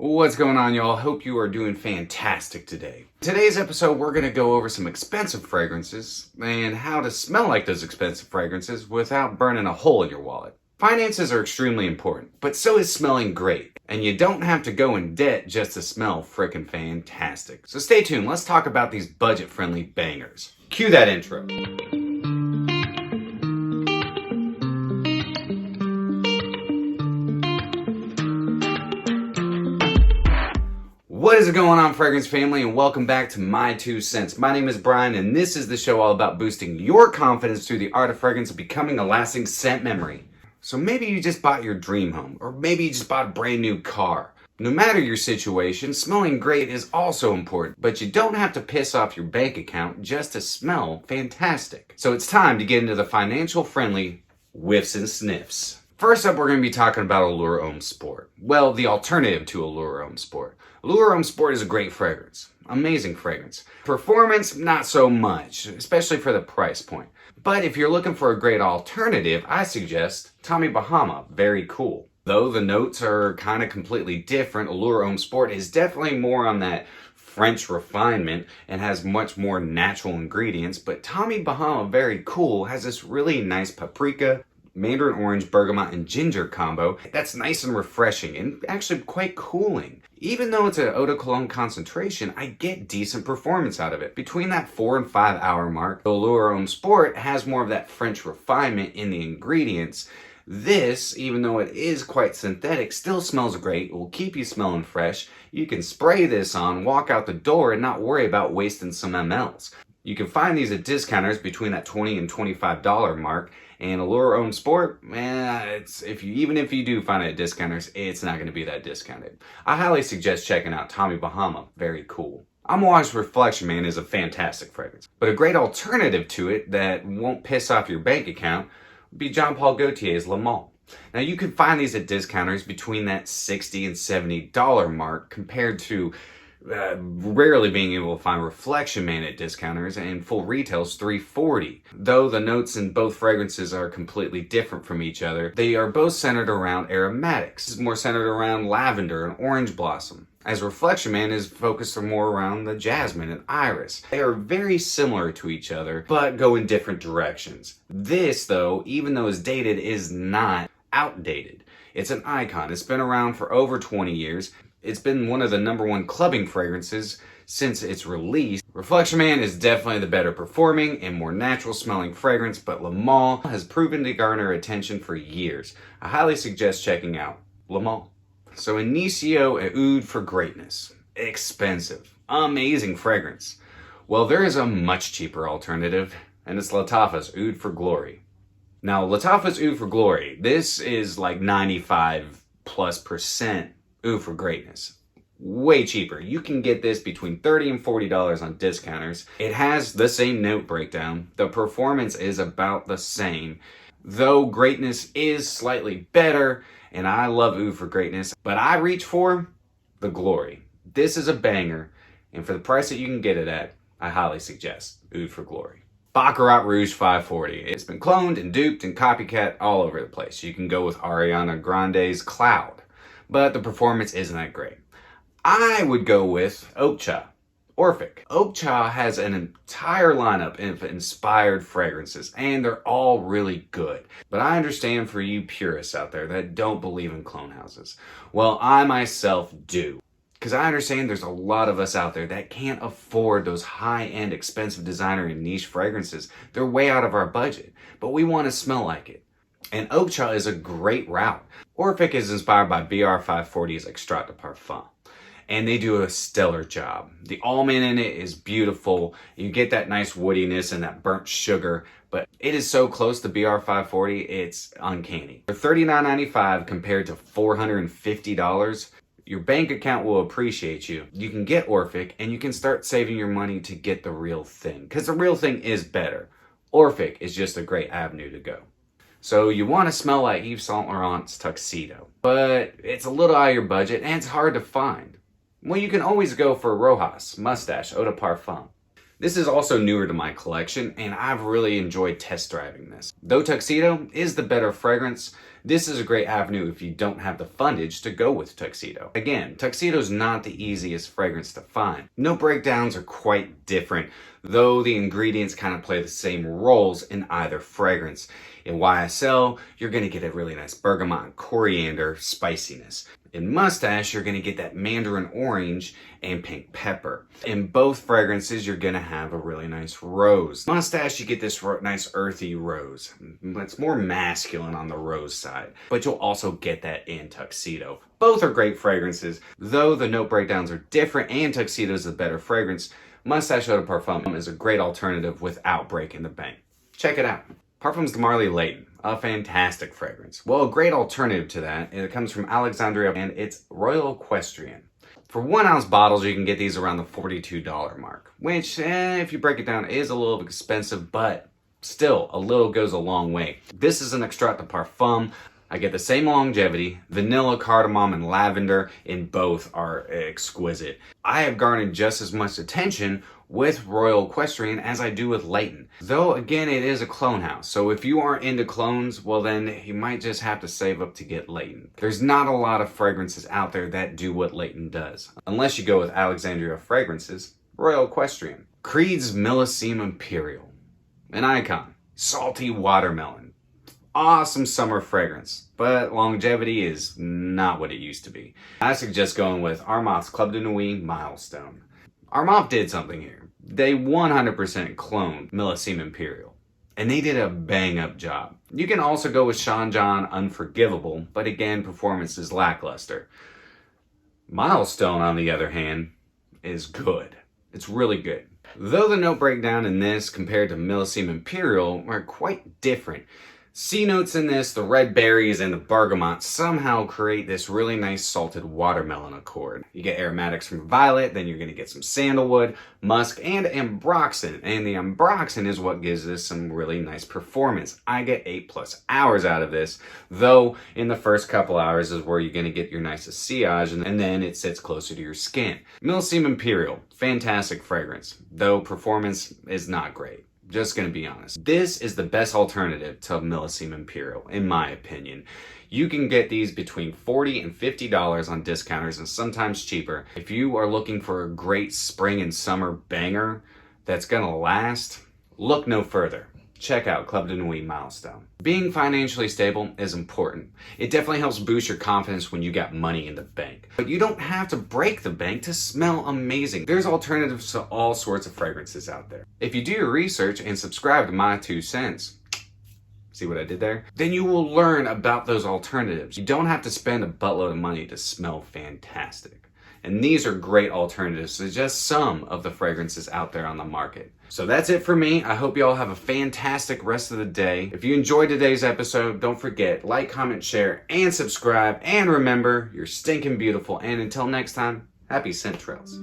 What's going on, y'all? Hope you are doing fantastic today. Today's episode, we're going to go over some expensive fragrances and how to smell like those expensive fragrances without burning a hole in your wallet. Finances are extremely important, but so is smelling great. And you don't have to go in debt just to smell frickin' fantastic. So stay tuned, let's talk about these budget-friendly bangers. Cue that intro. What is going on, fragrance family, and welcome back to My 2 Cents. My name is Brian, and this is the show all about boosting your confidence through the art of fragrance and becoming a lasting scent memory. So maybe you just bought your dream home, or maybe you just bought a brand new car. No matter your situation, smelling great is also important, but you don't have to piss off your bank account just to smell fantastic. So it's time to get into the financial friendly whiffs and sniffs. First up, we're going to be talking about Allure Homme Sport. Well, the alternative to Allure Homme Sport. Allure Homme Sport is a great fragrance. Amazing fragrance. Performance, not so much, especially for the price point. But if you're looking for a great alternative, I suggest Tommy Bahama. Very cool. Though the notes are kind of completely different, Allure Homme Sport is definitely more on that French refinement and has much more natural ingredients. But Tommy Bahama, very cool, has this really nice paprika, mandarin orange, bergamot, and ginger combo that's nice and refreshing and actually quite cooling. Even though it's an eau de cologne concentration, I get decent performance out of it. Between that 4 and 5 hour mark, the Allure Homme Sport has more of that French refinement in the ingredients. This, even though it is quite synthetic, still smells great. It will keep you smelling fresh. You can spray this on, walk out the door, and not worry about wasting some mLs. You can find these at discounters between that $20 and $25 mark. And Allure Homme Sport, even if you do find it at discounters, it's not going to be that discounted. I highly suggest checking out Tommy Bahama. Very cool. Amouage Reflection Man is a fantastic fragrance, but a great alternative to it that won't piss off your bank account would be Jean Paul Gaultier's Le Male. Now you can find these at discounters between that $60 and $70 mark compared to rarely being able to find Reflection Man at discounters, and full retails $340. Though the notes in both fragrances are completely different from each other, they are both centered around aromatics. It's more centered around lavender and orange blossom, as Reflection Man is focused more around the jasmine and iris. They are very similar to each other, but go in different directions. This, though, even though it's dated, is not outdated. It's an icon. It's been around for over 20 years. It's been one of the #1 clubbing fragrances since its release. Reflection Man is definitely the better performing and more natural smelling fragrance, but Le Male has proven to garner attention for years. I highly suggest checking out Le Male. So Inicio Oud for greatness. Expensive. Amazing fragrance. Well, there is a much cheaper alternative, and it's Lattafa's Oud for Glory. Now, Lattafa's Oud for Glory, this is like 95+% Oud for greatness. Way cheaper. You can get this between $30 and $40 on discounters. It has the same note breakdown. The performance is about the same, though greatness is slightly better, and I love Oud for greatness, but I reach for the Glory. This is a banger, and for the price that you can get it at, I highly suggest Oud for Glory. Baccarat Rouge 540. It's been cloned and duped and copycat all over the place. You can go with Ariana Grande's Cloud, but the performance isn't that great. I would go with Oakcha Orphic. Oakcha has an entire lineup of inspired fragrances, and they're all really good. But I understand for you purists out there that don't believe in clone houses. Well, I myself do. Because I understand there's a lot of us out there that can't afford those high-end, expensive designer and niche fragrances. They're way out of our budget, but we want to smell like it. And Oakcha is a great route. Orphic is inspired by BR540's Extrait de Parfum, and they do a stellar job. The almond in it is beautiful. You get that nice woodiness and that burnt sugar, but it is so close to BR540, it's uncanny. For $39.95 compared to $450, your bank account will appreciate you. You can get Orphic, and you can start saving your money to get the real thing, because the real thing is better. Orphic is just a great avenue to go. So you want to smell like Yves Saint Laurent's Tuxedo, but it's a little out of your budget and it's hard to find. Well, you can always go for Rochas Moustache Eau de Parfum. This is also newer to my collection, and I've really enjoyed test driving this. Though Tuxedo is the better fragrance, This is a great avenue if you don't have the fundage to go with tuxedo. Again, tuxedo is not the easiest fragrance to find. Note breakdowns are quite different, though the ingredients kind of play the same roles in either fragrance. In YSL, you're going to get a really nice bergamot and coriander spiciness. In Moustache, you're going to get that mandarin orange and pink pepper. In both fragrances, you're going to have a really nice rose. Moustache, you get this nice earthy rose. It's more masculine on the rose side, but you'll also get that in Tuxedo. Both are great fragrances, though the note breakdowns are different and Tuxedo is the better fragrance. Moustache Eau de Parfum is a great alternative without breaking the bank. Check it out. Parfums de Marly Layton, a fantastic fragrance. Well, a great alternative to that, it comes from Alexandria and it's Royal Equestrian. For 1 ounce bottles, you can get these around the $42 mark, which, if you break it down, is a little expensive, but still, a little goes a long way. This is an extrait de parfum. I get the same longevity. Vanilla, cardamom, and lavender in both are exquisite. I have garnered just as much attention with Royal Equestrian as I do with Layton. Though, again, it is a clone house. So if you aren't into clones, well then you might just have to save up to get Layton. There's not a lot of fragrances out there that do what Layton does. Unless you go with Alexandria Fragrances, Royal Equestrian. Creed's Millesime Imperial. An icon. Salty watermelon. Awesome summer fragrance, but longevity is not what it used to be. I suggest going with Armaf's Club de Nuit Milestone. Armaf did something here. They 100% cloned Millesime Imperial, and they did a bang-up job. You can also go with Sean John Unforgivable, but again, performance is lackluster. Milestone, on the other hand, is good. It's really good. Though the note breakdown in this compared to Millesime Imperial are quite different. C notes in this, the red berries and the bergamot somehow create this really nice salted watermelon accord. You get aromatics from violet, then you're going to get some sandalwood, musk, and ambroxan. And the ambroxan is what gives this some really nice performance. I get 8+ hours out of this, though in the first couple hours is where you're going to get your nicest sillage, and then it sits closer to your skin. Millesime Imperial, fantastic fragrance, though performance is not great. Just gonna be honest. This is the best alternative to Millesime Imperial, in my opinion. You can get these between $40 and $50 on discounters and sometimes cheaper. If you are looking for a great spring and summer banger that's gonna last, look no further. Check out Club de Nuit Milestone. Being financially stable is important. It definitely helps boost your confidence when you got money in the bank. But you don't have to break the bank to smell amazing. There's alternatives to all sorts of fragrances out there. If you do your research and subscribe to my 2 cents, see what I did there? Then you will learn about those alternatives. You don't have to spend a buttload of money to smell fantastic. And these are great alternatives to just some of the fragrances out there on the market. So that's it for me. I hope you all have a fantastic rest of the day. If you enjoyed today's episode, don't forget, like, comment, share, and subscribe. And remember, you're stinking beautiful. And until next time, happy scent trails.